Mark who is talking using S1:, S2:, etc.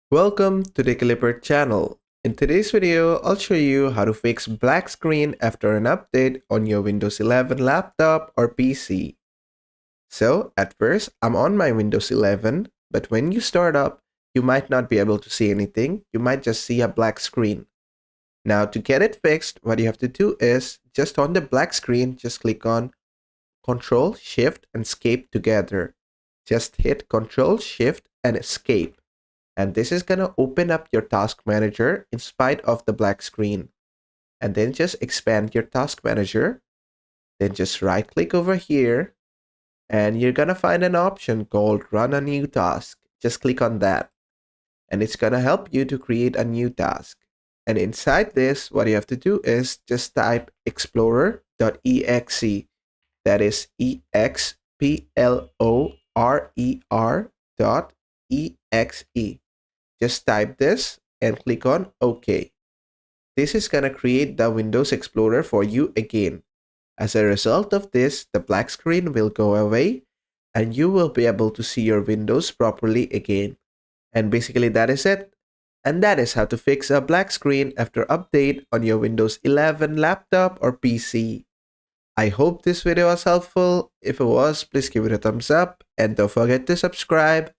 S1: Welcome to the Clipper channel. In today's video, I'll show you how to fix black screen after an update on your Windows 11 laptop or PC. So, at first, I'm on my Windows 11, but when you start up, you might not be able to see anything. You might just see a black screen. Now, to get it fixed, what you have to do is, just on the black screen, just click on Control, Shift, and Escape together. Just hit Control, Shift, and Escape. And this is going to open up your task manager in spite of the black screen. And then just expand your task manager. Then just right click over here. And you're going to find an option called run a new task. Just click on that. And it's going to help you to create a new task. And inside this, what you have to do is just type explorer.exe. That is explorer.exe. Just type this and click on OK. This is going to create the Windows Explorer for you again. As a result of this, the black screen will go away and you will be able to see your windows properly again. And basically that is it. And that is how to fix a black screen after update on your Windows 11 laptop or PC. I hope this video was helpful. If it was, please give it a thumbs up and don't forget to subscribe.